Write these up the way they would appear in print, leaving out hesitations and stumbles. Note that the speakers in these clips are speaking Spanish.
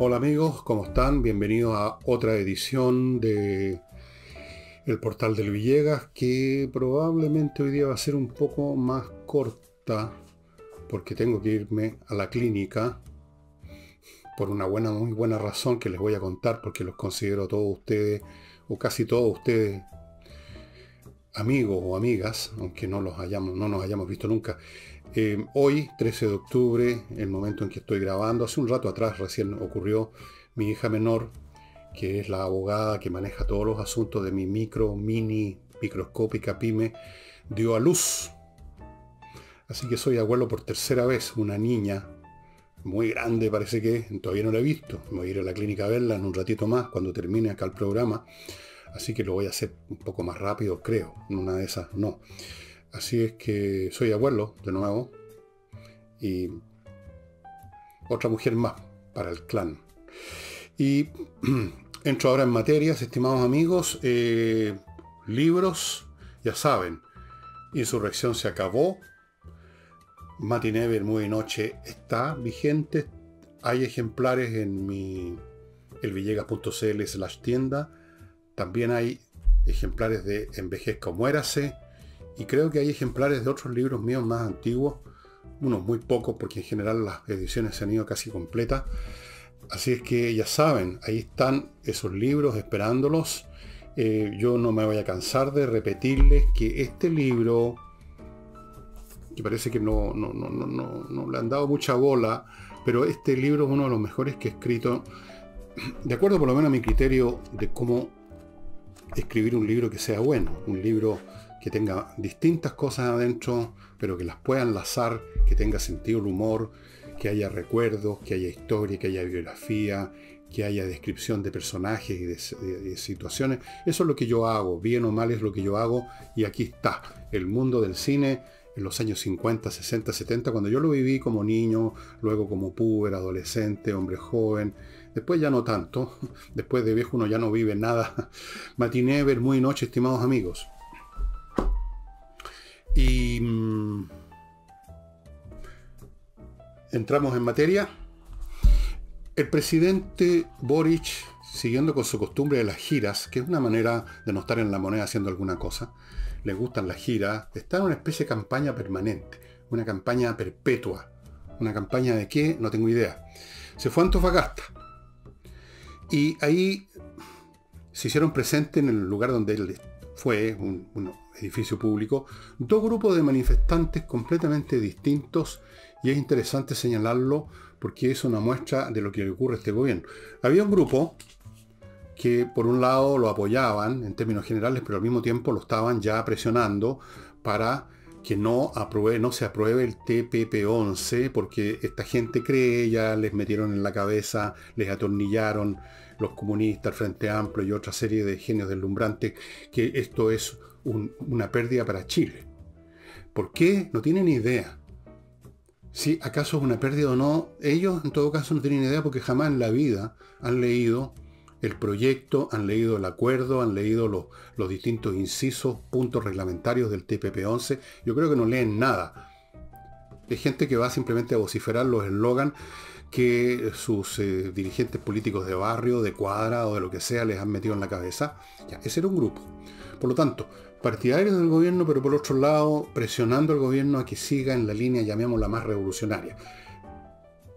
Hola amigos, ¿cómo están? Bienvenidos a otra edición de El Portal del Villegas, que probablemente hoy día va a ser un poco más corta porque tengo que irme a la clínica por una muy buena razón que les voy a contar, porque los considero a todos ustedes, o casi todos ustedes, amigos o amigas, aunque no nos hayamos visto nunca. Hoy, 13 de octubre, el momento en que estoy grabando, hace un rato atrás recién ocurrió, mi hija menor, que es la abogada que maneja todos los asuntos de mi mini, microscópica pyme, dio a luz. Así que soy abuelo por tercera vez, una niña muy grande parece que, todavía no la he visto. Me voy a ir a la clínica a verla en un ratito más, cuando termine acá el programa. Así que lo voy a hacer un poco más rápido, creo. En una de esas, no. Así es que soy abuelo, de nuevo. Y otra mujer más para el clan. Y entro ahora en materias, estimados amigos. Libros, ya saben. Insurrección se acabó. Matinee, Bermúdez y Noche está vigente. Hay ejemplares en mi elvillegas.cl/tienda. También hay ejemplares de Envejezca o Muérase. Y creo que hay ejemplares de otros libros míos más antiguos. Unos muy pocos, porque en general las ediciones se han ido casi completas. Así es que ya saben, ahí están esos libros esperándolos. Yo no me voy a cansar de repetirles que este libro, que parece que no le han dado mucha bola, pero este libro es uno de los mejores que he escrito, de acuerdo por lo menos a mi criterio de cómo escribir un libro que sea bueno, un libro que tenga distintas cosas adentro, pero que las pueda enlazar, que tenga sentido el humor, que haya recuerdos, que haya historia, que haya biografía, que haya descripción de personajes y de situaciones. Eso es lo que yo hago, bien o mal es lo que yo hago, y aquí está, el mundo del cine en los años 50, 60, 70, cuando yo lo viví como niño, luego como puber, adolescente, hombre joven, después ya no tanto, después de viejo uno ya no vive nada. Matinee, Bermúdez y Noche, estimados amigos. Y entramos en materia. El presidente Boric, siguiendo con su costumbre de las giras, que es una manera de no estar en la moneda haciendo alguna cosa, le gustan las giras, está en una especie de campaña permanente, una campaña perpetua. ¿Una campaña de qué? No tengo idea. Se fue a Antofagasta y ahí se hicieron presentes en el lugar donde él fue, un edificio público, dos grupos de manifestantes completamente distintos, y es interesante señalarlo porque es una muestra de lo que le ocurre a este gobierno. Había un grupo que por un lado lo apoyaban en términos generales, pero al mismo tiempo lo estaban ya presionando para que no se apruebe el TPP-11, porque esta gente cree, ya les metieron en la cabeza, les atornillaron los comunistas, el Frente Amplio y otra serie de genios deslumbrantes, que esto es una pérdida para Chile. ¿Por qué? No tienen idea. Si acaso es una pérdida o no, ellos en todo caso no tienen idea, porque jamás en la vida han leído el proyecto, han leído el acuerdo, han leído los distintos incisos, puntos reglamentarios del TPP-11. Yo creo que no leen nada. Es gente que va simplemente a vociferar los eslogans que sus dirigentes políticos de barrio, de cuadra o de lo que sea les han metido en la cabeza. Ya, ese era un grupo. Por lo tanto, partidarios del gobierno, pero por otro lado, presionando al gobierno a que siga en la línea, llamémosla, más revolucionaria.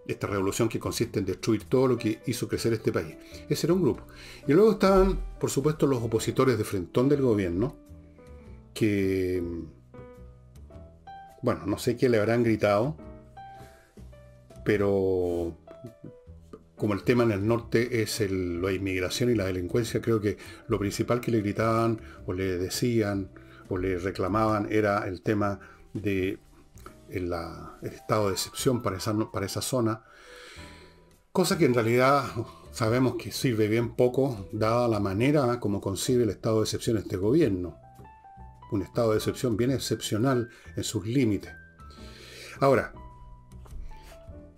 Esta revolución que consiste en destruir todo lo que hizo crecer este país. Ese era un grupo. Y luego estaban, por supuesto, los opositores de frentón del gobierno, que, bueno, no sé qué le habrán gritado, pero como el tema en el norte es la inmigración y la delincuencia, creo que lo principal que le gritaban o le decían o le reclamaban era el tema de el estado de excepción para esa zona, cosa que en realidad sabemos que sirve bien poco, dada la manera como concibe el estado de excepción este gobierno. Un estado de excepción bien excepcional en sus límites. Ahora,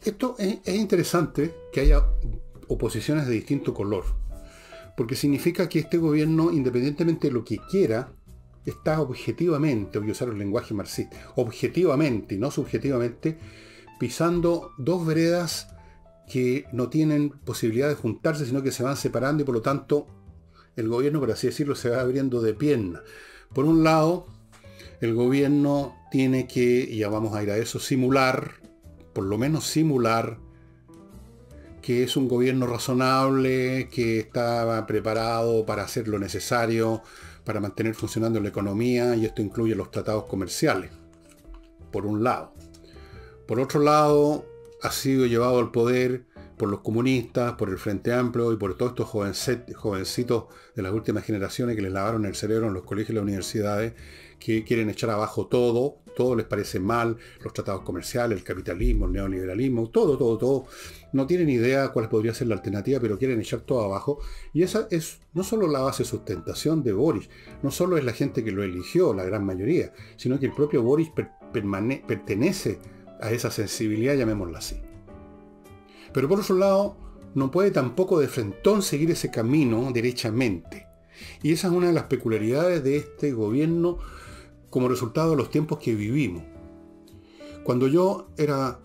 esto es interesante que haya oposiciones de distinto color, porque significa que este gobierno, independientemente de lo que quiera, está objetivamente, voy a usar el lenguaje marxista, objetivamente y no subjetivamente, pisando dos veredas que no tienen posibilidad de juntarse, sino que se van separando y por lo tanto el gobierno, por así decirlo, se va abriendo de pierna. Por un lado, el gobierno tiene que, y ya vamos a ir a eso, simular, por lo menos simular, que es un gobierno razonable, que está preparado para hacer lo necesario para mantener funcionando la economía, y esto incluye los tratados comerciales, por un lado. Por otro lado, ha sido llevado al poder por los comunistas, por el Frente Amplio y por todos estos jovencitos de las últimas generaciones que les lavaron el cerebro en los colegios y las universidades, que quieren echar abajo todo les parece mal, los tratados comerciales, el capitalismo, el neoliberalismo, todo. No tienen idea cuál podría ser la alternativa, pero quieren echar todo abajo. Y esa es no solo la base de sustentación de Boric, no solo es la gente que lo eligió, la gran mayoría, sino que el propio Boric pertenece a esa sensibilidad, llamémosla así. Pero por otro lado, no puede tampoco de frentón seguir ese camino derechamente. Y esa es una de las peculiaridades de este gobierno como resultado de los tiempos que vivimos. Cuando yo era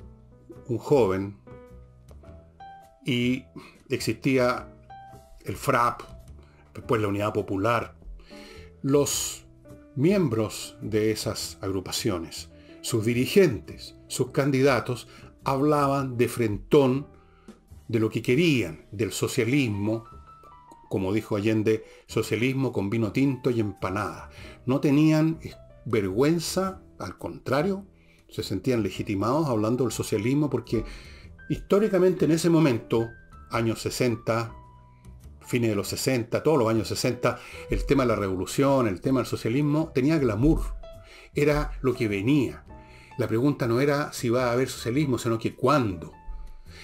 un joven y existía el FRAP, después la Unidad Popular, los miembros de esas agrupaciones, sus dirigentes, sus candidatos, hablaban de frentón de lo que querían, del socialismo, como dijo Allende, socialismo con vino tinto y empanada. No tenían vergüenza, al contrario, se sentían legitimados hablando del socialismo porque históricamente en ese momento, años 60, fines de los 60, todos los años 60, el tema de la revolución, el tema del socialismo tenía glamour, era lo que venía. La pregunta no era si va a haber socialismo, sino que cuándo.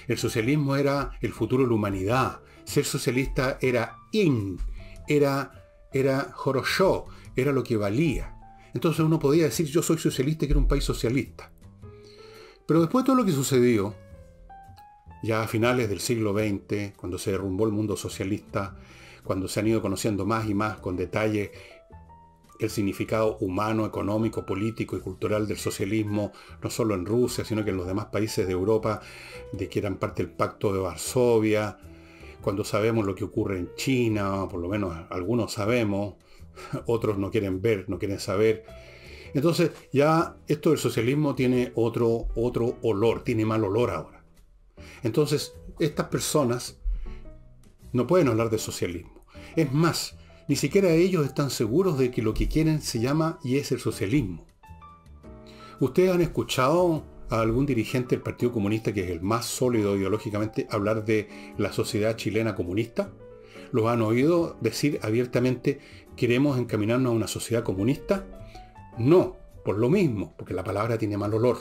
El socialismo era el futuro de la humanidad. Ser socialista era era Horosho, era lo que valía. Entonces uno podía decir yo soy socialista y quiero un país socialista. Pero después de todo lo que sucedió, ya a finales del siglo XX, cuando se derrumbó el mundo socialista, cuando se han ido conociendo más y más con detalle el significado humano, económico, político y cultural del socialismo, no solo en Rusia, sino que en los demás países de Europa, de que eran parte del Pacto de Varsovia, cuando sabemos lo que ocurre en China, por lo menos algunos sabemos, otros no quieren ver, no quieren saber. Entonces ya esto del socialismo tiene otro olor, tiene mal olor ahora. Entonces estas personas no pueden hablar de socialismo. Es más, ni siquiera ellos están seguros de que lo que quieren se llama y es el socialismo. ¿Ustedes han escuchado a algún dirigente del Partido Comunista, que es el más sólido ideológicamente, hablar de la sociedad chilena comunista? ¿Los han oído decir abiertamente queremos encaminarnos a una sociedad comunista? No, por lo mismo, porque la palabra tiene mal olor.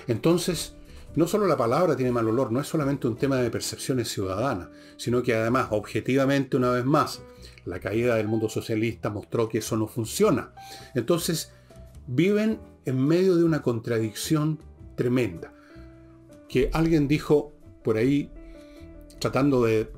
Entonces, no solo la palabra tiene mal olor, no es solamente un tema de percepciones ciudadanas, sino que además, objetivamente, una vez más, la caída del mundo socialista mostró que eso no funciona. Entonces, viven en medio de una contradicción tremenda. Que alguien dijo por ahí, tratando de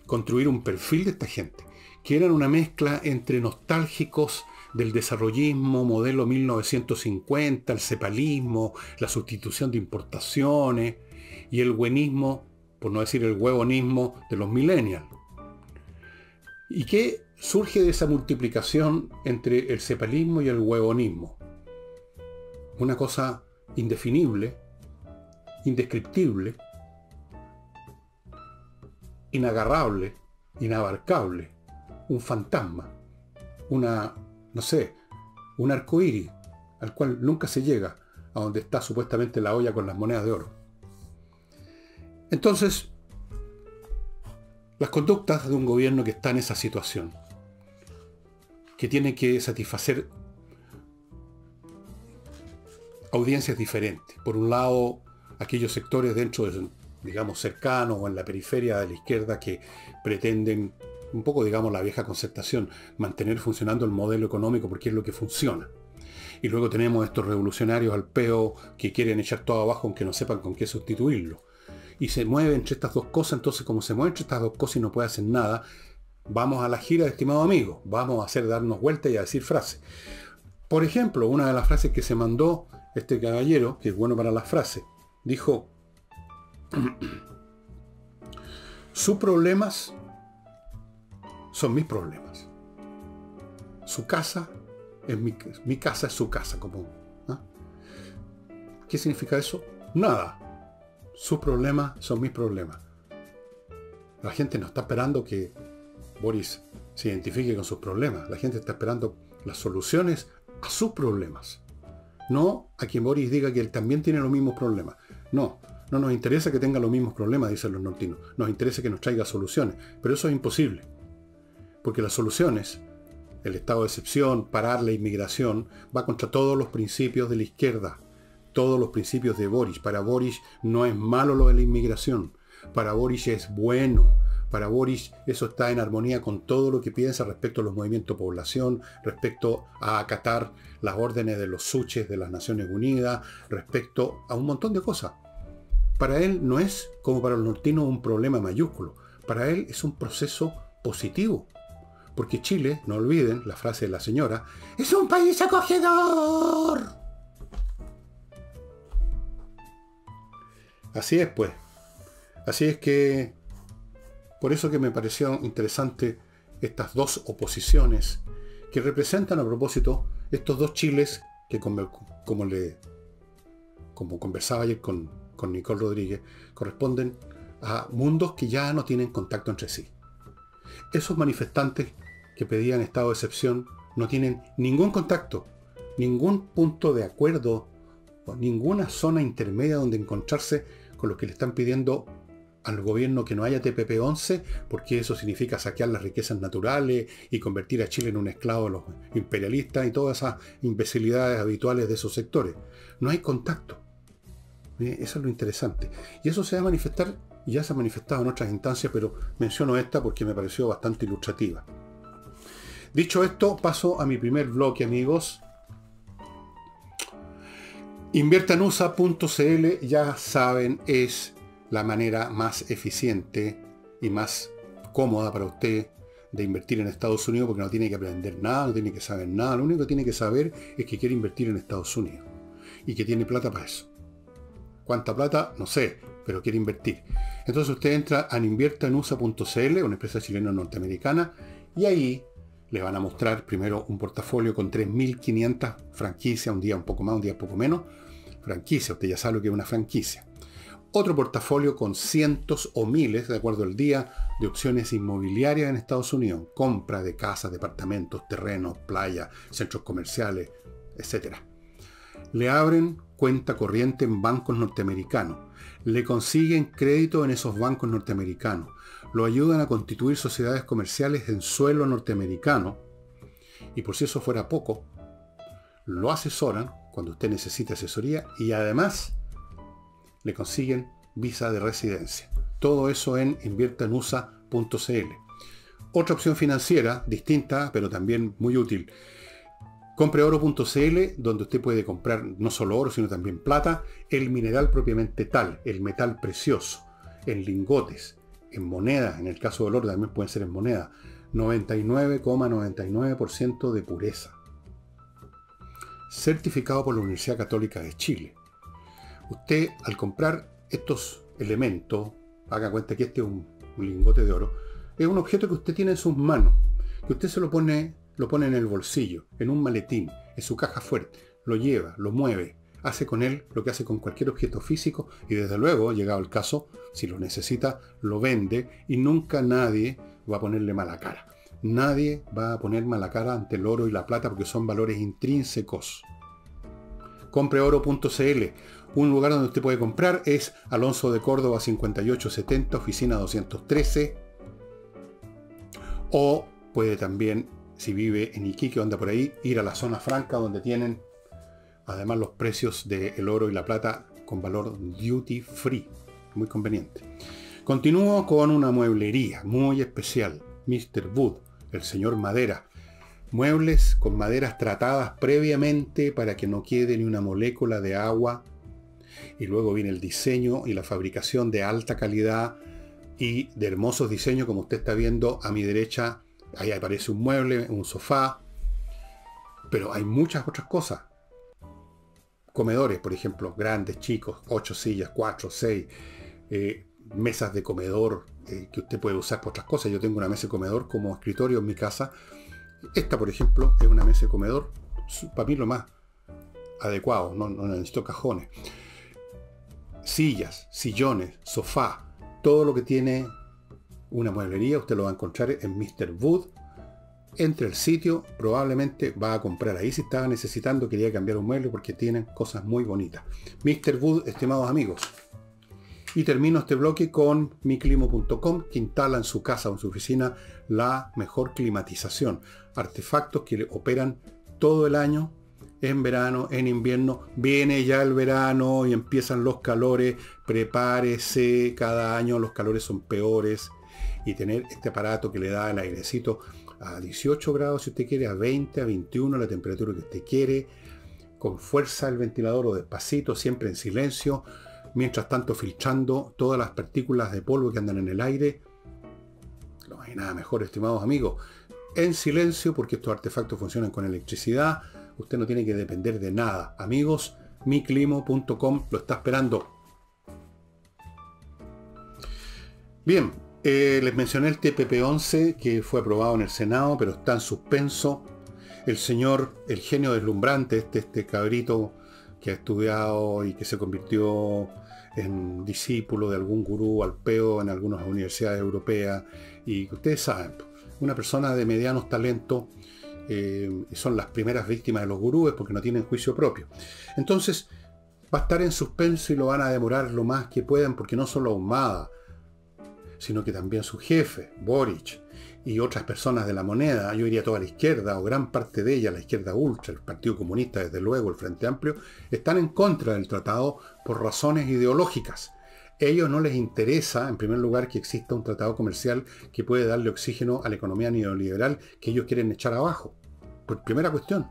construir un perfil de esta gente, que eran una mezcla entre nostálgicos del desarrollismo, modelo 1950, el cepalismo, la sustitución de importaciones, y el buenismo, por no decir el huevonismo, de los millennials. ¿Y qué surge de esa multiplicación entre el cepalismo y el huevonismo? Una cosa indefinible, indescriptible, inagarrable, inabarcable, un fantasma, un arcoíris al cual nunca se llega, a donde está supuestamente la olla con las monedas de oro. Entonces, las conductas de un gobierno que está en esa situación, que tiene que satisfacer audiencias diferentes. Por un lado, aquellos sectores dentro de, digamos, cercanos o en la periferia de la izquierda que pretenden, un poco, digamos, la vieja concertación, mantener funcionando el modelo económico porque es lo que funciona. Y luego tenemos estos revolucionarios al peo que quieren echar todo abajo aunque no sepan con qué sustituirlo. Y se mueve entre estas dos cosas. Entonces, como se mueve entre estas dos cosas y no puede hacer nada, vamos a la gira, estimado amigo. Vamos a hacer darnos vueltas y a decir frases. Por ejemplo, una de las frases que se mandó este caballero, que es bueno para las frases, dijo: Sus problemas son mis problemas. Su casa es mi casa, es su casa. ¿Ah? ¿Qué significa eso? Nada. Sus problemas son mis problemas. La gente no está esperando que Boris se identifique con sus problemas. La gente está esperando las soluciones a sus problemas. No a que Boris diga que él también tiene los mismos problemas. No nos interesa que tenga los mismos problemas, dicen los nortinos. Nos interesa que nos traiga soluciones. Pero eso es imposible. Porque las soluciones, el estado de excepción, parar la inmigración, va contra todos los principios de la izquierda. Todos los principios de Boris. Para Boris no es malo lo de la inmigración. Para Boris es bueno. Para Boris eso está en armonía con todo lo que piensa respecto a los movimientos de población, respecto a acatar las órdenes de los suches de las Naciones Unidas, respecto a un montón de cosas. Para él no es, como para los nortinos, un problema mayúsculo. Para él es un proceso positivo. Porque Chile, no olviden la frase de la señora, es un país acogedor. Así es, pues. Así es que, por eso que me pareció interesante estas dos oposiciones que representan, a propósito, estos dos Chiles que, como conversaba ayer con Nicole Rodríguez, corresponden a mundos que ya no tienen contacto entre sí. Esos manifestantes que pedían estado de excepción no tienen ningún contacto, ningún punto de acuerdo, o ninguna zona intermedia donde encontrarse con los que le están pidiendo al gobierno que no haya TPP-11, porque eso significa saquear las riquezas naturales y convertir a Chile en un esclavo de los imperialistas y todas esas imbecilidades habituales de esos sectores. No hay contacto. Eso es lo interesante. Y eso se va a manifestar, y ya se ha manifestado en otras instancias, pero menciono esta porque me pareció bastante ilustrativa. Dicho esto, paso a mi primer bloque, amigos. Inviertanusa.cl, ya saben, es la manera más eficiente y más cómoda para usted de invertir en Estados Unidos, porque no tiene que aprender nada, no tiene que saber nada. Lo único que tiene que saber es que quiere invertir en Estados Unidos y que tiene plata para eso. ¿Cuánta plata? No sé, pero quiere invertir. Entonces usted entra a inviertanusa.cl, una empresa chilena norteamericana, y ahí le van a mostrar primero un portafolio con 3.500 franquicias, un día un poco más, un día un poco menos. Franquicia, usted ya sabe lo que es una franquicia. Otro portafolio con cientos o miles, de acuerdo al día, de opciones inmobiliarias en Estados Unidos. Compra de casas, departamentos, terrenos, playas, centros comerciales, etc. Le abren cuenta corriente en bancos norteamericanos. Le consiguen crédito en esos bancos norteamericanos. Lo ayudan a constituir sociedades comerciales en suelo norteamericano. Y por si eso fuera poco, lo asesoran cuando usted necesite asesoría y además le consiguen visa de residencia. Todo eso en inviertanusa.cl. Otra opción financiera, distinta, pero también muy útil. Compreoro.cl, donde usted puede comprar no solo oro, sino también plata, el mineral propiamente tal, el metal precioso, en lingotes, en moneda, en el caso del oro también pueden ser en moneda, 99,99% de pureza. Certificado por la Universidad Católica de Chile. Usted, al comprar estos elementos, haga cuenta que este es un lingote de oro, es un objeto que usted tiene en sus manos, que usted se lo pone en el bolsillo, en un maletín, en su caja fuerte, lo lleva, lo mueve, hace con él lo que hace con cualquier objeto físico y desde luego, llegado el caso, si lo necesita, lo vende y nunca nadie va a ponerle mala cara. Nadie va a poner mala cara ante el oro y la plata porque son valores intrínsecos. Compreoro.cl. Un lugar donde usted puede comprar es Alonso de Córdoba 5870, oficina 213. O puede también, si vive en Iquique o anda por ahí, ir a la zona franca donde tienen además los precios del oro y la plata con valor duty free. Muy conveniente. Continúo con una mueblería muy especial. Mr. Wood, el señor Madera. Muebles con maderas tratadas previamente para que no quede ni una molécula de agua. Y luego viene el diseño y la fabricación de alta calidad y de hermosos diseños, como usted está viendo a mi derecha. Ahí aparece un mueble, un sofá. Pero hay muchas otras cosas. Comedores, por ejemplo, grandes, chicos, 8 sillas, 4, 6. mesas de comedor que usted puede usar para otras cosas. Yo tengo una mesa de comedor como escritorio en mi casa. Esta, por ejemplo, es una mesa de comedor, para mí lo más adecuado, no necesito cajones. Sillas, sillones, sofá, todo lo que tiene una mueblería, usted lo va a encontrar en Mr. Wood. Entre el sitio, probablemente va a comprar ahí si estaba necesitando, quería cambiar un mueble porque tienen cosas muy bonitas. Mr. Wood, estimados amigos. Y termino este bloque con miclimo.com, que instala en su casa o en su oficina la mejor climatización. Artefactos que operan todo el año, en verano, en invierno. Viene ya el verano y empiezan los calores. Prepárese, cada año los calores son peores. Y tener este aparato que le da el airecito a 18 grados si usted quiere, a 20, a 21, la temperatura que usted quiere, con fuerza el ventilador o despacito, siempre en silencio, mientras tanto filtrando todas las partículas de polvo que andan en el aire. No hay nada mejor, estimados amigos. En silencio, porque estos artefactos funcionan con electricidad, usted no tiene que depender de nada. Amigos, miclimo.com lo está esperando. Bien, les mencioné el TPP-11 que fue aprobado en el Senado, pero está en suspenso. El genio deslumbrante, este cabrito que ha estudiado y que se convirtió en discípulo de algún gurú alpeo en algunas universidades europeas, y que ustedes saben, una persona de medianos talentos, son las primeras víctimas de los gurúes porque no tienen juicio propio. Entonces va a estar en suspenso y lo van a demorar lo más que puedan, porque no solo Ahumada, sino que también su jefe, Boric, y otras personas de la moneda, yo diría toda la izquierda, o gran parte de ella, la izquierda ultra, el Partido Comunista, desde luego, el Frente Amplio, están en contra del tratado por razones ideológicas. A ellos no les interesa, en primer lugar, que exista un tratado comercial que puede darle oxígeno a la economía neoliberal que ellos quieren echar abajo. Por primera cuestión.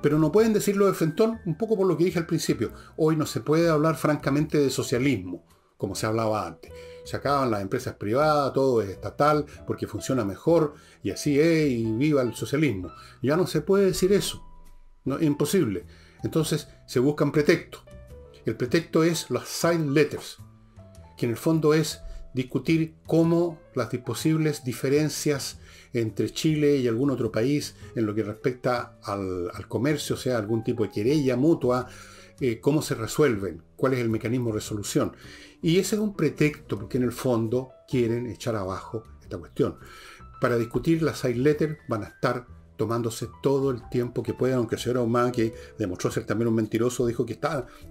Pero no pueden decirlo de frentón, un poco por lo que dije al principio. Hoy no se puede hablar francamente de socialismo, como se hablaba antes. Se acaban las empresas privadas, todo es estatal, porque funciona mejor, y así es, y viva el socialismo. Ya no se puede decir eso. No, es imposible. Entonces se buscan pretextos. El pretexto es los side letters, que en el fondo es discutir cómo las posibles diferencias entre Chile y algún otro país en lo que respecta al comercio, o sea, algún tipo de querella mutua, cómo se resuelven, cuál es el mecanismo de resolución. Y ese es un pretexto, porque en el fondo quieren echar abajo esta cuestión. Para discutir las side letters van a estar tomándose todo el tiempo que puedan, aunque el señor Ahumada, que demostró ser también un mentiroso, dijo que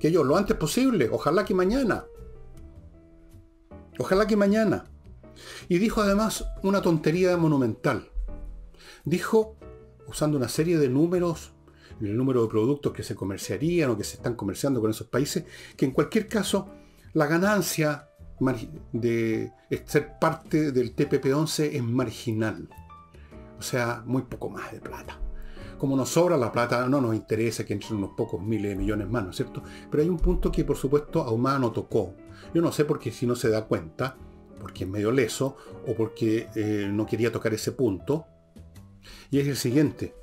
ellos lo antes posible, ojalá que mañana. Ojalá que mañana. Y dijo además una tontería monumental. Dijo, usando una serie de números, el número de productos que se comerciarían o que se están comerciando con esos países, que en cualquier caso la ganancia de ser parte del TPP-11 es marginal. O sea, muy poco más de plata. Como nos sobra la plata, no nos interesa que entren unos pocos miles de millones más, ¿no es cierto? Pero hay un punto que, por supuesto, Ahumada no tocó. Yo no sé por qué, si no se da cuenta, porque es medio leso, o porque no quería tocar ese punto. Y es el siguiente.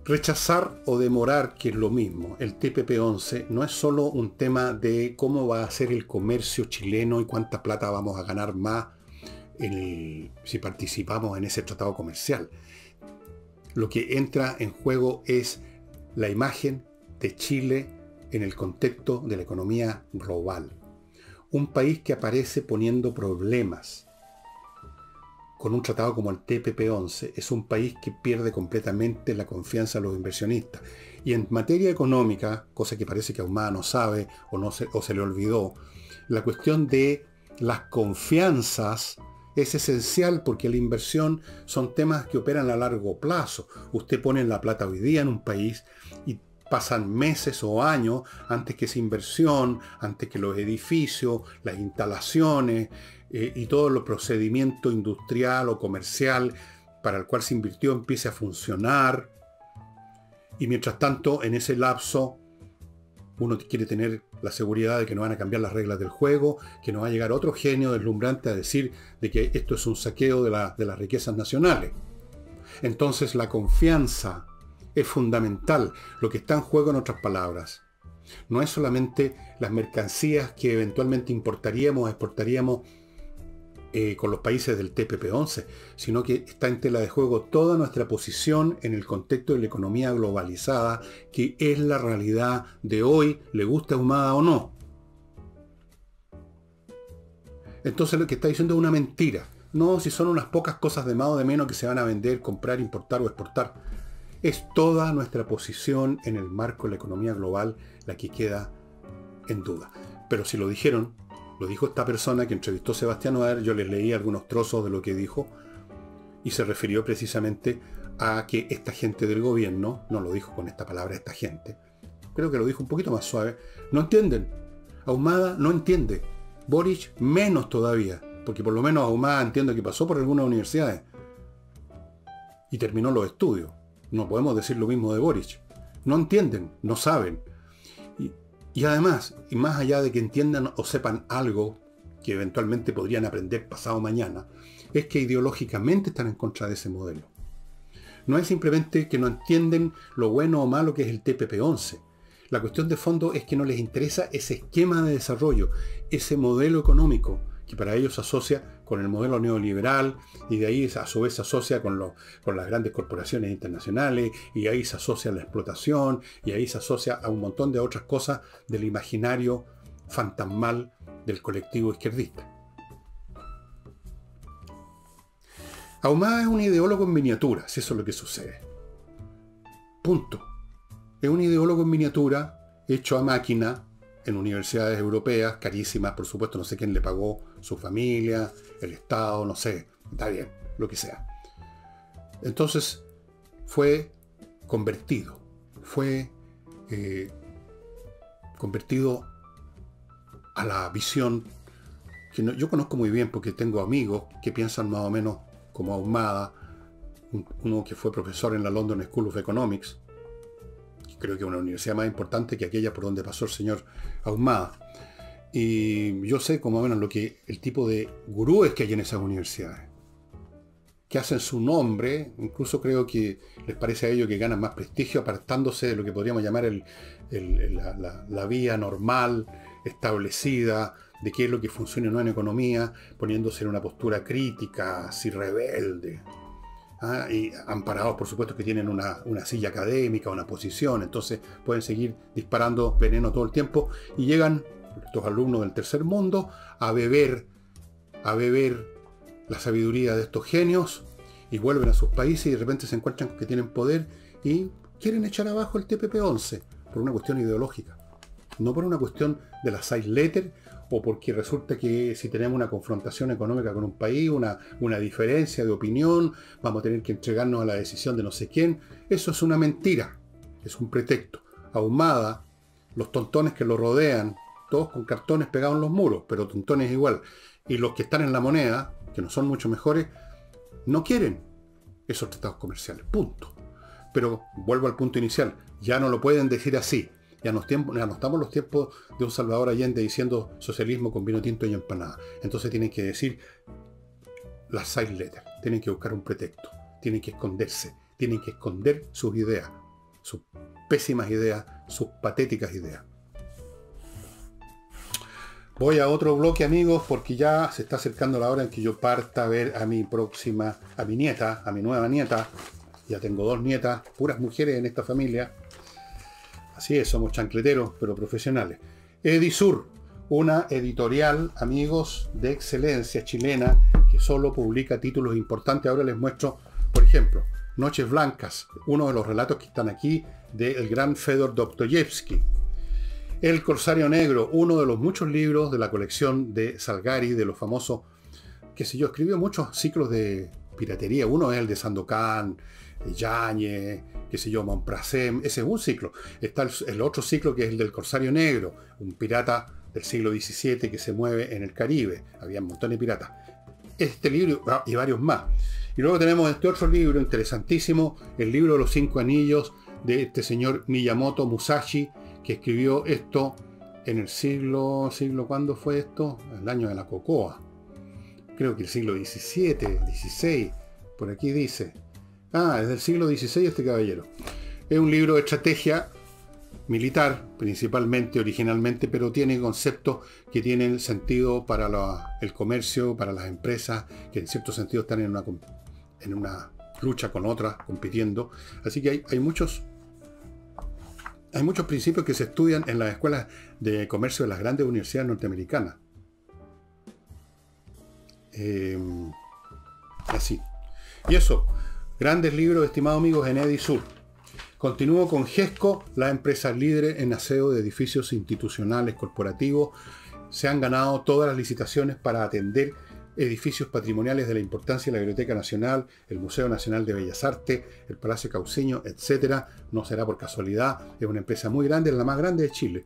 Rechazar o demorar, que es lo mismo, el TPP-11 no es solo un tema de cómo va a ser el comercio chileno y cuánta plata vamos a ganar más si participamos en ese tratado comercial. Lo que entra en juego es la imagen de Chile en el contexto de la economía global. Un país que aparece poniendo problemas con un tratado como el TPP-11 es un país que pierde completamente la confianza de los inversionistas. Y en materia económica, cosa que parece que Ahumada no sabe o se le olvidó, la cuestión de las confianzas es esencial, porque la inversión son temas que operan a largo plazo. Usted pone la plata hoy día en un país y pasan meses o años antes que esa inversión, antes que los edificios, las instalaciones y todo el procedimiento industrial o comercial para el cual se invirtió empiece a funcionar. Y mientras tanto, en ese lapso, uno quiere tener la seguridad de que no van a cambiar las reglas del juego, que no va a llegar otro genio deslumbrante a decir de que esto es un saqueo de las riquezas nacionales. Entonces la confianza es fundamental. Lo que está en juego, en otras palabras, No es solamente las mercancías que eventualmente importaríamos o exportaríamos con los países del TPP-11, sino que está en tela de juego toda nuestra posición en el contexto de la economía globalizada, que es la realidad de hoy, le guste Ahumada o no. Entonces lo que está diciendo es una mentira. No, si son unas pocas cosas de más o de menos que se van a vender, comprar, importar o exportar. Es toda nuestra posición en el marco de la economía global la que queda en duda. Pero si lo dijeron, lo dijo esta persona que entrevistó a Sebastián Oer, yo les leí algunos trozos de lo que dijo, y se refirió precisamente a que esta gente del gobierno, no lo dijo con esta palabra esta gente, creo que lo dijo un poquito más suave, no entienden. Ahumada no entiende. Boric menos todavía, porque por lo menos Ahumada entiendo que pasó por algunas universidades y terminó los estudios. No podemos decir lo mismo de Boric. No entienden, no saben. Y además, y más allá de que entiendan o sepan algo que eventualmente podrían aprender pasado mañana, es que ideológicamente están en contra de ese modelo. No es simplemente que no entienden lo bueno o malo que es el TPP-11. La cuestión de fondo es que no les interesa ese esquema de desarrollo, ese modelo económico, que para ellos se asocia con el modelo neoliberal, y de ahí a su vez se asocia con las grandes corporaciones internacionales, y ahí se asocia a la explotación, y ahí se asocia a un montón de otras cosas del imaginario fantasmal del colectivo izquierdista. Ahumada es un ideólogo en miniatura, si eso es lo que sucede. Punto. Es un ideólogo en miniatura, hecho a máquina, en universidades europeas, carísimas, por supuesto, no sé quién le pagó, su familia, el Estado, no sé, está bien, lo que sea. Entonces, fue convertido a la visión que yo conozco muy bien porque tengo amigos que piensan más o menos como Ahumada, uno que fue profesor en la London School of Economics, creo que es una universidad más importante que aquella por donde pasó el señor Ahumada. Y yo sé como menos el tipo de gurúes que hay en esas universidades, que hacen su nombre, incluso creo que les parece a ellos que ganan más prestigio apartándose de lo que podríamos llamar la vía normal, establecida, de qué es lo que funciona y no en economía, poniéndose en una postura crítica, así rebelde. Y amparados, por supuesto, que tienen una silla académica, una posición, entonces pueden seguir disparando veneno todo el tiempo y llegan estos alumnos del tercer mundo a beber la sabiduría de estos genios y vuelven a sus países y de repente se encuentran que tienen poder y quieren echar abajo el TPP-11 por una cuestión ideológica, no por una cuestión de las 6 letras o porque resulta que si tenemos una confrontación económica con un país, una diferencia de opinión, vamos a tener que entregarnos a la decisión de no sé quién. Eso es una mentira, es un pretexto. Ahumada, los tontones que lo rodean, todos con cartones pegados en los muros, pero tontones igual, y los que están en la moneda, que no son mucho mejores, no quieren esos tratados comerciales, punto. Pero vuelvo al punto inicial, ya no lo pueden decir así. Ya no estamos los tiempos de un Salvador Allende diciendo socialismo con vino tinto y empanada. Entonces tienen que decir las 6 letras, tienen que buscar un pretexto, tienen que esconderse, tienen que esconder sus ideas, sus pésimas ideas, sus patéticas ideas. Voy a otro bloque, amigos, porque ya se está acercando la hora en que yo parta a ver a mi nieta, a mi nueva nieta. Ya tengo 2 nietas, puras mujeres en esta familia. Así es, somos chancleteros, pero profesionales. Edisur, una editorial, amigos, de excelencia chilena, que solo publica títulos importantes. Ahora les muestro, por ejemplo, Noches Blancas, uno de los relatos que están aquí, del gran Fedor Dostoyevsky. El Corsario Negro, uno de los muchos libros de la colección de Salgari, de los famosos, qué sé yo, escribió muchos ciclos de piratería. Uno es el de Sandokan, Yáñez, qué sé yo, Monprasem, ese es un ciclo. Está el otro ciclo que es el del Corsario Negro, un pirata del siglo XVII que se mueve en el Caribe. Había un montón de piratas. Este libro y varios más. Y luego tenemos este otro libro interesantísimo, el libro de los 5 anillos de este señor Miyamoto Musashi, que escribió esto en el siglo, ¿cuándo fue esto? El año de la cocoa. Creo que el siglo XVII, XVI, por aquí dice. Es del siglo XVI este caballero. Es un libro de estrategia militar, principalmente, originalmente, pero tiene conceptos que tienen sentido para el comercio, para las empresas, que en cierto sentido están en una lucha con otras, compitiendo. Así que hay muchos principios que se estudian en las escuelas de comercio de las grandes universidades norteamericanas. Así. Y eso, grandes libros, estimados amigos, en Edisur. Continúo con GESCO, la empresa líder en aseo de edificios institucionales corporativos. Se han ganado todas las licitaciones para atender edificios patrimoniales de la importancia de la Biblioteca Nacional, el Museo Nacional de Bellas Artes, el Palacio Cauciño, etc. No será por casualidad, es una empresa muy grande, es la más grande de Chile.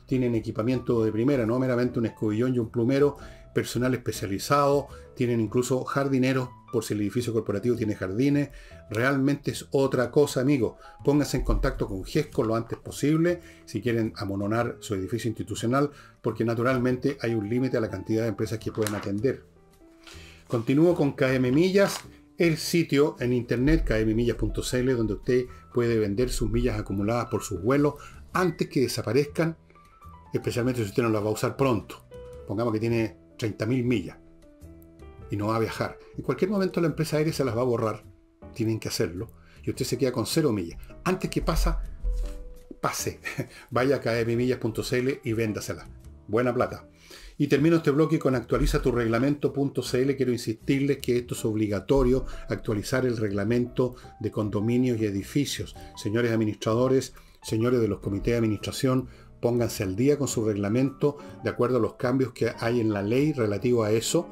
Tienen equipamiento de primera, no meramente un escobillón y un plumero, personal especializado, tienen incluso jardineros, por si el edificio corporativo tiene jardines. Realmente es otra cosa, amigos. Pónganse en contacto con GESCO lo antes posible si quieren amononar su edificio institucional, porque naturalmente hay un límite a la cantidad de empresas que pueden atender. Continúo con KM Millas, el sitio en internet kmmillas.cl, donde usted puede vender sus millas acumuladas por sus vuelos antes que desaparezcan, especialmente si usted no las va a usar pronto. Pongamos que tiene 30.000 millas y no va a viajar. En cualquier momento la empresa aérea se las va a borrar. Tienen que hacerlo. Y usted se queda con 0 millas. Antes que pase. Vaya a kmmillas.cl y véndaselas. Buena plata. Y termino este bloque con actualizatureglamento.cl. Quiero insistirles que esto es obligatorio, actualizar el reglamento de condominios y edificios. Señores administradores, señores de los comités de administración, pónganse al día con su reglamento de acuerdo a los cambios que hay en la ley relativo a eso.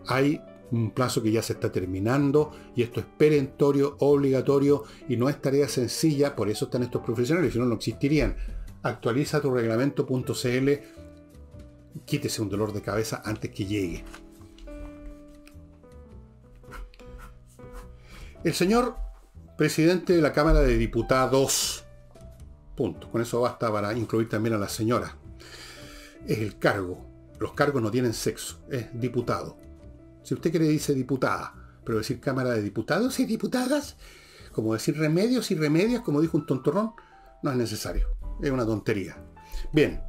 Hay un plazo que ya se está terminando y esto es perentorio, obligatorio y no es tarea sencilla, por eso están estos profesionales, si no, no existirían. Actualiza tu reglamento.cl, quítese un dolor de cabeza antes que llegue. El señor presidente de la Cámara de Diputados, punto, con eso basta para incluir también a la señora, es el cargo. Los cargos no tienen sexo, es diputado. Si usted quiere dice diputada, pero decir Cámara de Diputados y diputadas, como decir remedios y remedias, como dijo un tontorrón, no es necesario. Es una tontería. Bien,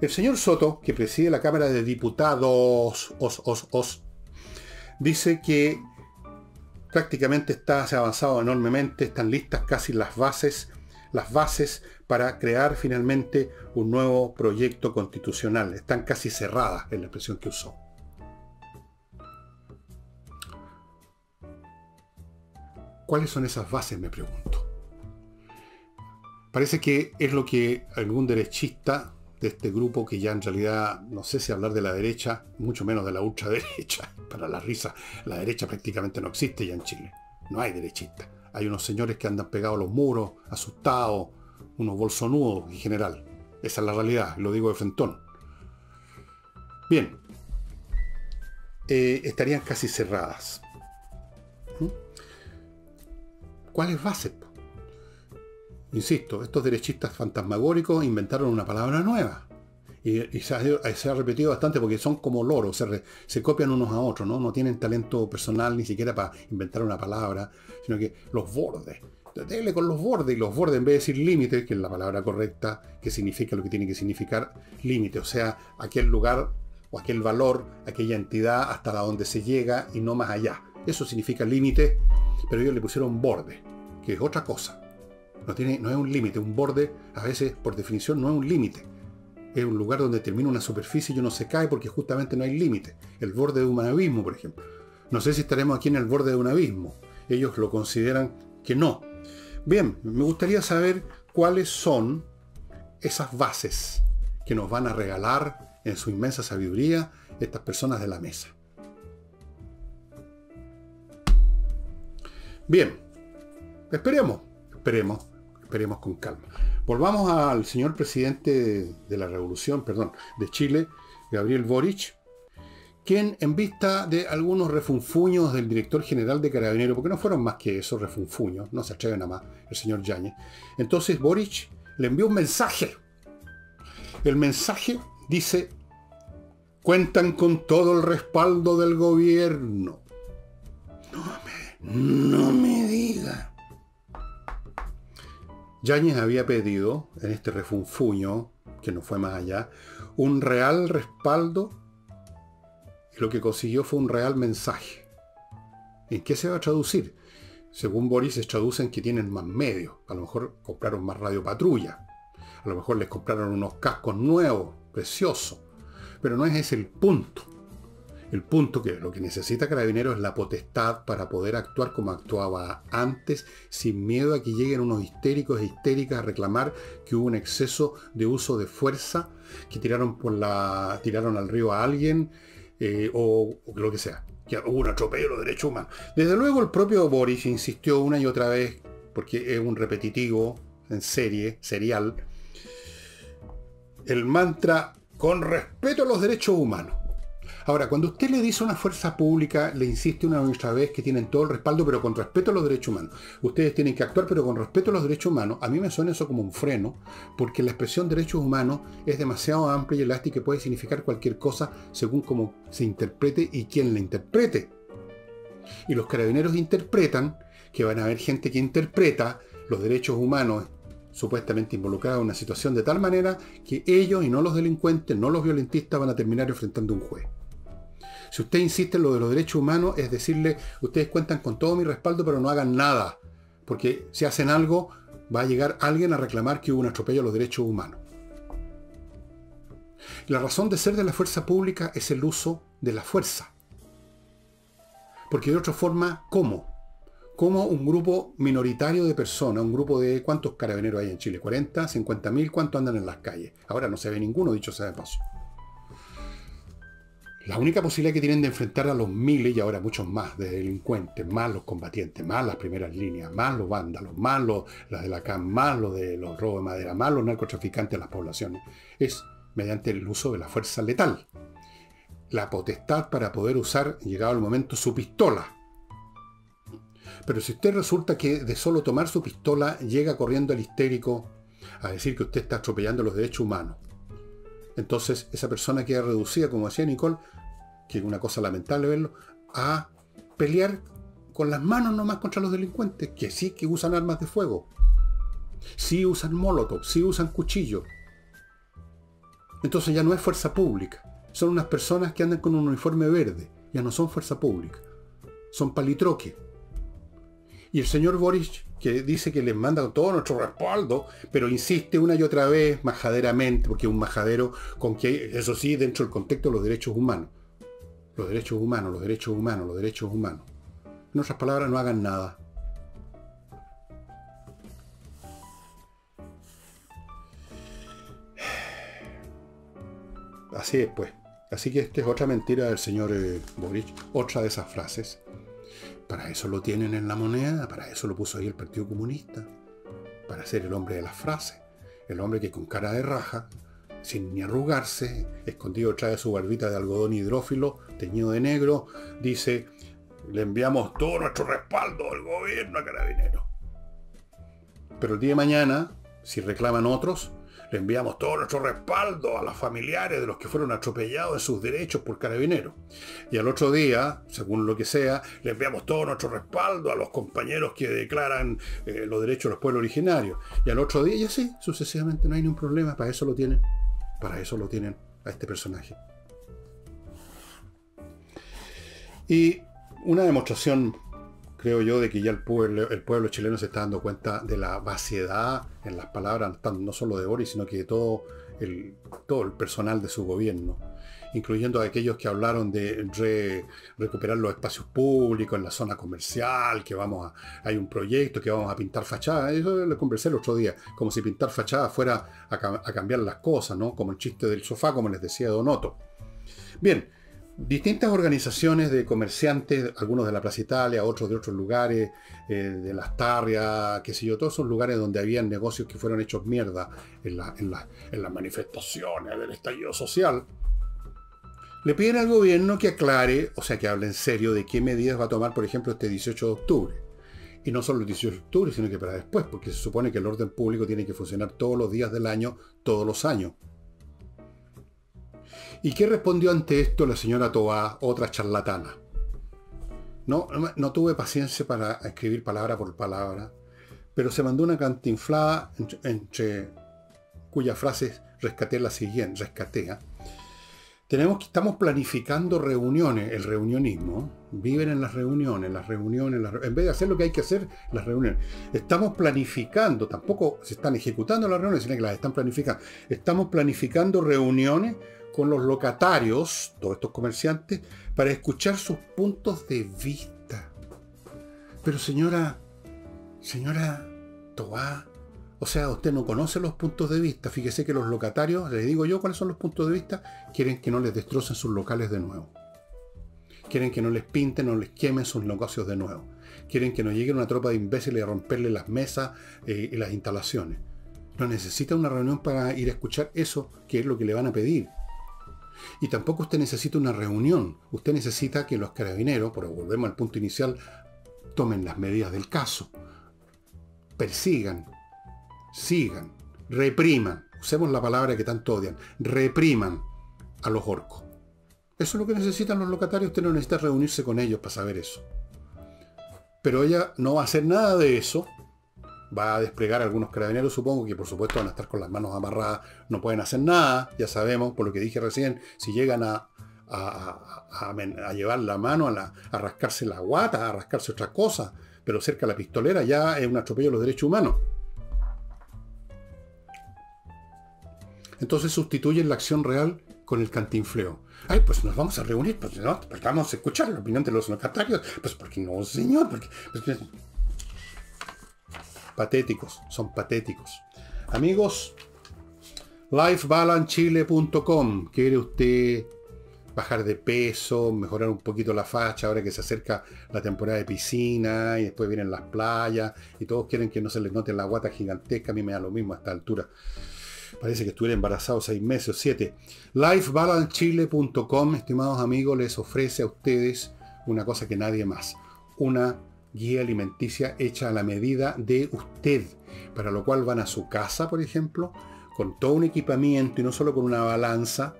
el señor Soto, que preside la Cámara de Diputados, dice que prácticamente se ha avanzado enormemente, están listas casi las bases para crear finalmente un nuevo proyecto constitucional. Están casi cerradas, es la expresión que usó. ¿Cuáles son esas bases? Me pregunto. Parece que es lo que algún derechista de este grupo, que ya en realidad no sé si hablar de la derecha, mucho menos de la ultraderecha, para la risa, la derecha prácticamente no existe ya en Chile. No hay derechistas. Hay unos señores que andan pegados a los muros, asustados, unos bolsonudos en general. Esa es la realidad, lo digo de frentón. Bien. Estarían casi cerradas. ¿Cuáles bases? Insisto, estos derechistas fantasmagóricos inventaron una palabra nueva. Y se ha repetido bastante porque son como loros, se copian unos a otros, ¿no? No tienen talento personal ni siquiera para inventar una palabra, sino que los bordes. Dele con los bordes, y los bordes, en vez de decir límite, que es la palabra correcta, que significa lo que tiene que significar límite, o sea, aquel lugar o aquel valor, aquella entidad hasta donde se llega y no más allá. Eso significa límite, pero ellos le pusieron borde, que es otra cosa. No es un límite. Un borde, a veces, por definición, no es un límite. Es un lugar donde termina una superficie y uno se cae porque justamente no hay límite. El borde de un abismo, por ejemplo. No sé si estaremos aquí en el borde de un abismo. Ellos lo consideran que no. Bien, me gustaría saber cuáles son esas bases que nos van a regalar en su inmensa sabiduría estas personas de la mesa. Bien, esperemos con calma. Volvamos al señor presidente de la Revolución, de Chile, Gabriel Boric, quien, en vista de algunos refunfuños del director general de Carabineros, porque no fueron más que esos refunfuños, no se atreven a más, el señor Yáñez, entonces Boric le envió un mensaje. El mensaje dice: cuentan con todo el respaldo del gobierno. No me diga. Yáñez había pedido, en este refunfuño, que no fue más allá, un real respaldo, y lo que consiguió fue un real mensaje. ¿En qué se va a traducir? Según Boris, se traduce en que tienen más medios. A lo mejor compraron más radiopatrulla. A lo mejor les compraron unos cascos nuevos, preciosos. Pero no es ese el punto. El punto que lo que necesita Carabineros es la potestad para poder actuar como actuaba antes, sin miedo a que lleguen unos histéricos e histéricas a reclamar que hubo un exceso de uso de fuerza, que tiraron al río a alguien, o lo que sea. Que hubo un atropello de los derechos humanos. Desde luego el propio Boris insistió una y otra vez, porque es un repetitivo en serie, serial, el mantra con respeto a los derechos humanos. Ahora, cuando usted le dice a una fuerza pública, le insiste una y otra vez que tienen todo el respaldo, pero con respeto a los derechos humanos. Ustedes tienen que actuar, pero con respeto a los derechos humanos. A mí me suena eso como un freno, porque la expresión derechos humanos es demasiado amplia y elástica y puede significar cualquier cosa según cómo se interprete y quién la interprete. Y los carabineros interpretan que van a haber gente que interpreta los derechos humanos supuestamente involucrados en una situación de tal manera que ellos y no los delincuentes, no los violentistas van a terminar enfrentando a un juez. Si usted insiste en lo de los derechos humanos, es decirle, ustedes cuentan con todo mi respaldo, pero no hagan nada. Porque si hacen algo, va a llegar alguien a reclamar que hubo un atropello a los derechos humanos. La razón de ser de la fuerza pública es el uso de la fuerza. Porque de otra forma, ¿cómo? Como un grupo minoritario de personas, un grupo de... ¿Cuántos carabineros hay en Chile? ¿40? ¿50.000? ¿Cuántos andan en las calles? Ahora no se ve ninguno, dicho sea de paso. La única posibilidad que tienen de enfrentar a los miles, y ahora muchos más, de delincuentes, más los combatientes, más las primeras líneas, más los vándalos, más las de la CAM, más los de los robos de madera, más los narcotraficantes de las poblaciones, es mediante el uso de la fuerza letal. La potestad para poder usar, llegado el momento, su pistola. Pero si usted resulta que de solo tomar su pistola llega corriendo el histérico a decir que usted está atropellando los derechos humanos, entonces esa persona queda reducida, como decía Nicole, que es una cosa lamentable verlo, a pelear con las manos nomás contra los delincuentes, que sí que usan armas de fuego, sí usan molotov, sí usan cuchillos. Entonces ya no es fuerza pública, son unas personas que andan con un uniforme verde, ya no son fuerza pública, son palitroque. Y el señor Boris, que dice que les manda todo nuestro respaldo, pero insiste una y otra vez, majaderamente, porque es un majadero con que, eso sí, dentro del contexto de los derechos humanos. Los derechos humanos, los derechos humanos, los derechos humanos. En otras palabras, no hagan nada. Así es, pues. Así que esta es otra mentira del señor Boris, otra de esas frases. Para eso lo tienen en la moneda, para eso lo puso ahí el Partido Comunista, para ser el hombre de las frases, el hombre que con cara de raja, sin ni arrugarse, escondido trae su barbita de algodón hidrófilo, teñido de negro, dice, le enviamos todo nuestro respaldo al gobierno a Carabineros. Pero el día de mañana, si reclaman otros, le enviamos todo nuestro respaldo a los familiares de los que fueron atropellados en sus derechos por Carabineros. Y al otro día, según lo que sea, le enviamos todo nuestro respaldo a los compañeros que declaran los derechos de los pueblos originarios. Y al otro día, y así, sucesivamente, no hay ningún problema. Para eso lo tienen. Para eso lo tienen a este personaje. Y una demostración, creo yo, de que ya el pueblo chileno se está dando cuenta de la vaciedad en las palabras, no solo de Boris, sino que de todo el personal de su gobierno, incluyendo a aquellos que hablaron de recuperar los espacios públicos en la zona comercial, que hay un proyecto que vamos a pintar fachadas. Eso lo conversé el otro día, como si pintar fachadas fuera a cambiar las cosas, ¿no? Como el chiste del sofá, como les decía Don Otto. Bien. Distintas organizaciones de comerciantes, algunos de la Plaza Italia, otros de otros lugares, de Las Tarrias, qué sé yo, todos esos lugares donde habían negocios que fueron hechos mierda en las manifestaciones del estallido social, le piden al gobierno que aclare, o sea, que hable en serio de qué medidas va a tomar, por ejemplo, este 18 de octubre. Y no solo el 18 de octubre, sino que para después, porque se supone que el orden público tiene que funcionar todos los días del año, todos los años. ¿Y qué respondió ante esto la señora Tobá, otra charlatana? No tuve paciencia para escribir palabra por palabra, pero se mandó una cantinflada entre cuya frase rescaté la siguiente, estamos planificando reuniones, el reunionismo, viven en las reuniones, en vez de hacer lo que hay que hacer, las reuniones. Estamos planificando, tampoco se están ejecutando las reuniones, sino que las están planificando. Estamos planificando reuniones con los locatarios, todos estos comerciantes, para escuchar sus puntos de vista. Pero señora Toá, o sea, usted no conoce los puntos de vista. Fíjese que los locatarios, les digo yo cuáles son los puntos de vista, quieren que no les destrocen sus locales de nuevo. Quieren que no les pinten, no les quemen sus negocios de nuevo. Quieren que no llegue una tropa de imbéciles a romperle las mesas y las instalaciones. No necesita una reunión para ir a escuchar eso, que es lo que le van a pedir. Y tampoco usted necesita una reunión. Usted necesita que los carabineros, pero volvemos al punto inicial, tomen las medidas del caso. Persigan, sigan, repriman, usemos la palabra que tanto odian, repriman a los orcos. Eso es lo que necesitan los locatarios. Usted no necesita reunirse con ellos para saber eso. Pero ella no va a hacer nada de eso. Va a desplegar algunos carabineros, supongo que por supuesto van a estar con las manos amarradas, no pueden hacer nada, ya sabemos, por lo que dije recién, si llegan a llevar la mano, a rascarse la guata, a rascarse otra cosa, pero cerca de la pistolera ya es un atropello de los derechos humanos. Entonces sustituyen la acción real con el cantinfleo. Ay, pues nos vamos a reunir, pues no, pues vamos a escuchar la opinión de los locatarios. Pues porque no, señor, porque... Pues, patéticos, son patéticos. Amigos, lifebalancechile.com. ¿Quiere usted bajar de peso, mejorar un poquito la facha ahora que se acerca la temporada de piscina y después vienen las playas y todos quieren que no se les note la guata gigantesca? A mí me da lo mismo a esta altura. Parece que estuviera embarazado 6 meses o 7. Lifebalancechile.com, estimados amigos, les ofrece a ustedes una cosa que nadie más. Una guía alimenticia hecha a la medida de usted. Para lo cual van a su casa, por ejemplo, con todo un equipamiento y no solo con una balanza.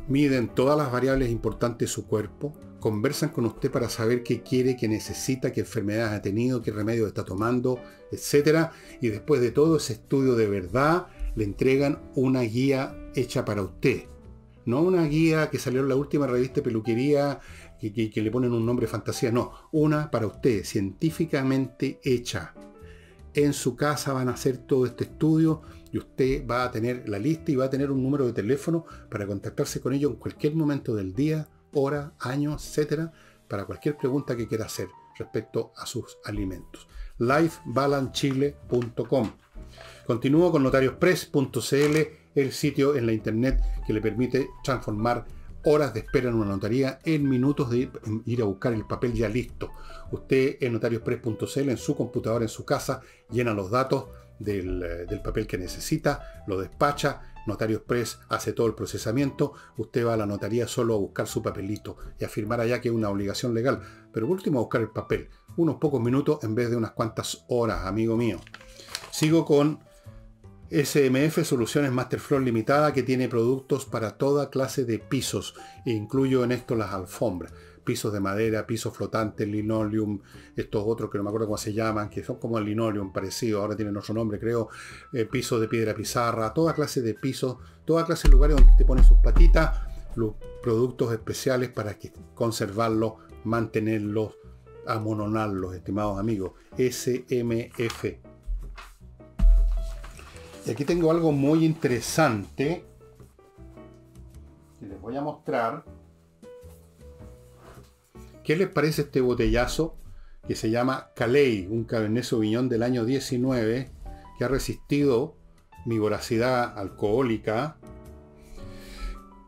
Miden todas las variables importantes de su cuerpo. Conversan con usted para saber qué quiere, qué necesita, qué enfermedades ha tenido, qué remedios está tomando, etc. Y después de todo ese estudio de verdad, le entregan una guía hecha para usted. No una guía que salió en la última revista de peluquería que le ponen un nombre fantasía. No, una para usted, científicamente hecha. En su casa van a hacer todo este estudio y usted va a tener la lista y va a tener un número de teléfono para contactarse con ellos en cualquier momento del día, hora, año, etcétera, para cualquier pregunta que quiera hacer respecto a sus alimentos. lifebalancechile.com. Continúo con notariospress.cl, el sitio en la internet que le permite transformar horas de espera en una notaría en minutos de ir a buscar el papel ya listo. Usted en notariospress.cl, en su computadora, en su casa, llena los datos del papel que necesita, lo despacha. Notario Express hace todo el procesamiento. Usted va a la notaría solo a buscar su papelito y a firmar allá, que es una obligación legal. Pero por último, a buscar el papel. Unos pocos minutos en vez de unas cuantas horas, amigo mío. Sigo con SMF Soluciones Masterfloor Limitada, que tiene productos para toda clase de pisos. E incluyo en esto las alfombras. Pisos de madera, pisos flotantes, linoleum, estos otros que no me acuerdo cómo se llaman, que son como el linoleum parecido, ahora tienen otro nombre creo, pisos de piedra pizarra, toda clase de pisos, toda clase de lugares donde te ponen sus patitas, los productos especiales para que conservarlos, mantenerlos, amononarlos, estimados amigos. SMF. Y aquí tengo algo muy interesante que les voy a mostrar. ¿Qué les parece este botellazo que se llama Calais, un Cabernet Sauvignon del año 19, que ha resistido mi voracidad alcohólica?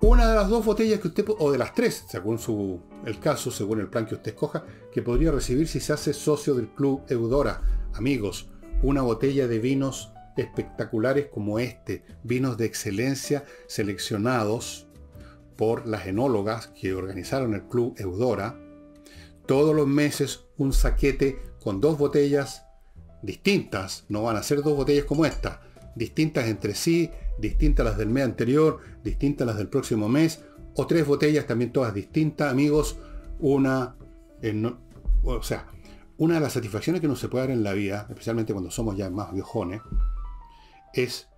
Una de las dos botellas que usted, o de las tres, según el caso, según el plan que usted escoja, que podría recibir si se hace socio del Club Eudora. Amigos, una botella de vinos espectaculares como este, vinos de excelencia seleccionados por las enólogas que organizaron el Club Eudora. Todos los meses un saquete con dos botellas distintas, no van a ser dos botellas como esta, distintas entre sí, distintas las del mes anterior, distintas las del próximo mes, o tres botellas también todas distintas, amigos, una de las satisfacciones que uno se puede dar en la vida, especialmente cuando somos ya más viejones, es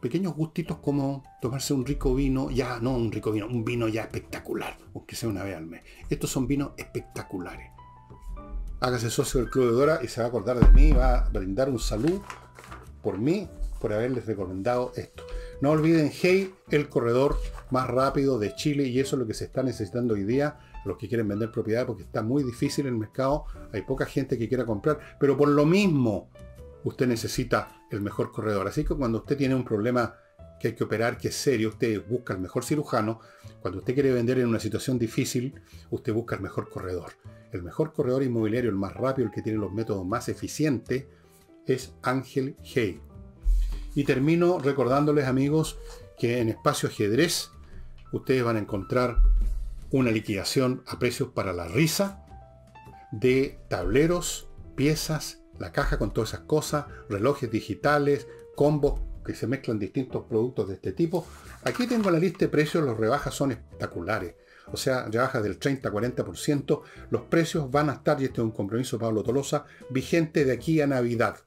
pequeños gustitos como tomarse un rico vino, ya no un rico vino, un vino ya espectacular, aunque sea una vez al mes. Estos son vinos espectaculares. Hágase socio del Club de Dora y se va a acordar de mí, va a brindar un salud por mí, por haberles recomendado esto. No olviden Hey, el corredor más rápido de Chile, y eso es lo que se está necesitando hoy día, los que quieren vender propiedad, porque está muy difícil el mercado, hay poca gente que quiera comprar, pero por lo mismo usted necesita el mejor corredor. Así que cuando usted tiene un problema que hay que operar, que es serio, usted busca el mejor cirujano. Cuando usted quiere vender en una situación difícil, usted busca el mejor corredor. El mejor corredor inmobiliario, el más rápido, el que tiene los métodos más eficientes, es Ángel Hey. Y termino recordándoles, amigos, que en Espacio Ajedrez ustedes van a encontrar una liquidación a precios para la risa de tableros, piezas, la caja con todas esas cosas, relojes digitales, combos que se mezclan distintos productos de este tipo. Aquí tengo la lista de precios, las rebajas son espectaculares. O sea, rebajas del 30-40%. Los precios van a estar, y este es un compromiso de Pablo Tolosa, vigente de aquí a Navidad.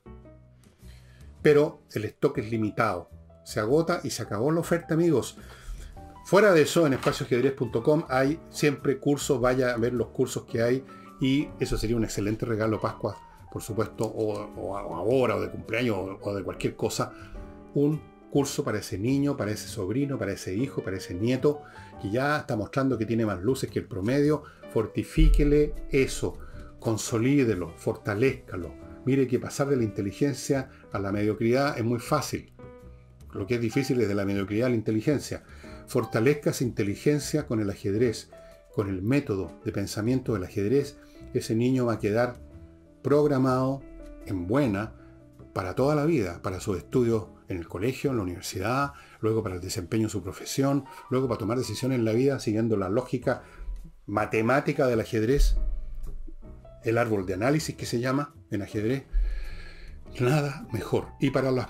Pero el stock es limitado. Se agota y se acabó la oferta, amigos. Fuera de eso, en espacioajedrez.com hay siempre cursos. Vaya a ver los cursos que hay, y eso sería un excelente regalo Pascua, por supuesto, o ahora, o de cumpleaños, o de cualquier cosa. Un curso para ese niño, para ese sobrino, para ese hijo, para ese nieto, que ya está mostrando que tiene más luces que el promedio. Fortifíquele eso, consolídelo, fortalézcalo. Mire que pasar de la inteligencia a la mediocridad es muy fácil. Lo que es difícil es de la mediocridad a la inteligencia. Fortalezca esa inteligencia con el ajedrez, con el método de pensamiento del ajedrez. Ese niño va a quedar programado en buena para toda la vida, para sus estudios en el colegio, en la universidad, luego para el desempeño en su profesión, luego para tomar decisiones en la vida siguiendo la lógica matemática del ajedrez, el árbol de análisis que se llama en ajedrez. Nada mejor. Y para las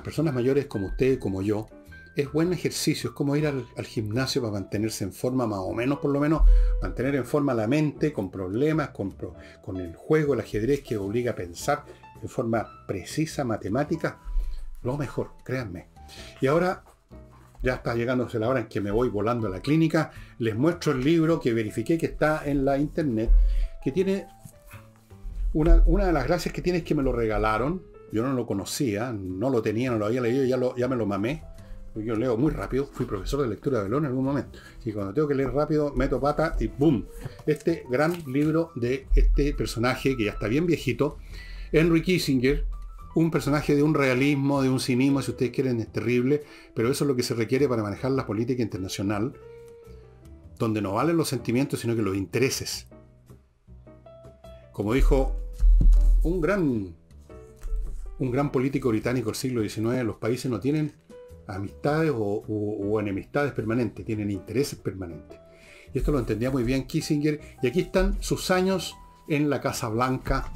personas mayores como usted, como yo, es buen ejercicio, es como ir al gimnasio para mantenerse en forma, más o menos, por lo menos, mantener en forma la mente, con problemas, con el juego, el ajedrez, que obliga a pensar de forma precisa, matemática. Lo mejor, créanme. Y ahora, ya está llegándose la hora en que me voy volando a la clínica. Les muestro el libro que verifiqué que está en la internet, que tiene una de las gracias que tiene es que me lo regalaron. Yo no lo conocía, no lo tenía, no lo había leído, ya me lo mamé. Yo leo muy rápido, fui profesor de lectura de Belón en algún momento. Y cuando tengo que leer rápido, meto pata y ¡boom! Este gran libro de este personaje, que ya está bien viejito, Henry Kissinger, un personaje de un realismo, de un cinismo, si ustedes quieren, es terrible, pero eso es lo que se requiere para manejar la política internacional, donde no valen los sentimientos, sino que los intereses. Como dijo un gran político británico del siglo XIX, los países no tienen amistades o enemistades permanentes, tienen intereses permanentes. Y esto lo entendía muy bien Kissinger, y aquí están sus años en la Casa Blanca.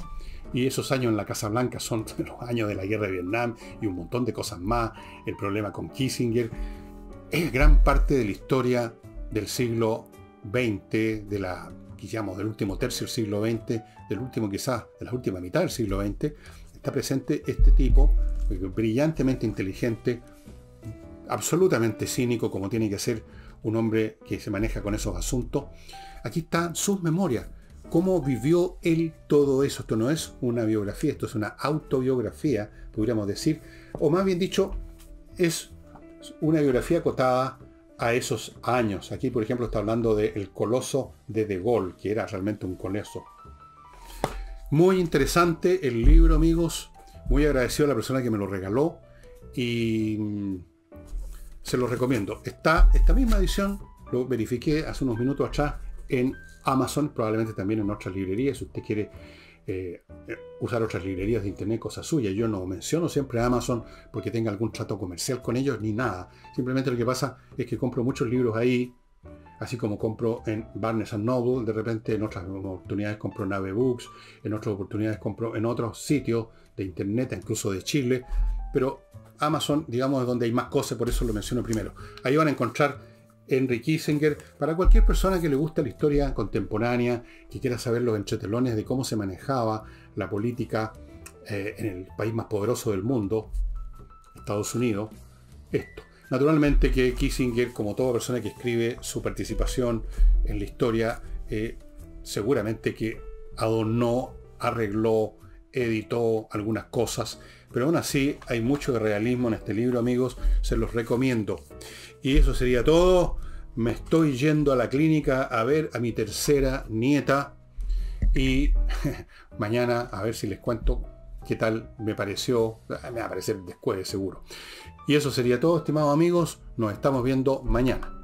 Y esos años en la Casa Blanca son los años de la guerra de Vietnam y un montón de cosas más. El problema con Kissinger es gran parte de la historia del siglo XX, del último tercio del siglo XX, del último quizás, de la última mitad del siglo XX. Está presente este tipo, brillantemente inteligente, absolutamente cínico, como tiene que ser un hombre que se maneja con esos asuntos. Aquí están sus memorias. ¿Cómo vivió él todo eso? Esto no es una biografía, esto es una autobiografía, podríamos decir. O más bien dicho, es una biografía acotada a esos años. Aquí, por ejemplo, está hablando del coloso de Gaulle, que era realmente un coloso. Muy interesante el libro, amigos. Muy agradecido a la persona que me lo regaló. Y se lo recomiendo. Está esta misma edición, lo verifiqué hace unos minutos atrás, en Amazon, probablemente también en otras librerías. Si usted quiere usar otras librerías de internet, cosa suya. Yo no menciono siempre Amazon porque tenga algún trato comercial con ellos ni nada. Simplemente lo que pasa es que compro muchos libros ahí, así como compro en Barnes & Noble, de repente en otras oportunidades compro en Ave Books, en otras oportunidades compro en otros sitios de internet, incluso de Chile. Pero Amazon, digamos, es donde hay más cosas, por eso lo menciono primero. Ahí van a encontrar Henry Kissinger, para cualquier persona que le guste la historia contemporánea, que quiera saber los entretelones de cómo se manejaba la política en el país más poderoso del mundo, Estados Unidos, esto. Naturalmente que Kissinger, como toda persona que escribe su participación en la historia, seguramente que adornó, arregló, editó algunas cosas, pero aún así hay mucho de realismo en este libro, amigos, se los recomiendo. Y eso sería todo. Me estoy yendo a la clínica a ver a mi tercera nieta y mañana a ver si les cuento qué tal me pareció. Me va a parecer después, seguro. Y eso sería todo, estimados amigos. Nos estamos viendo mañana.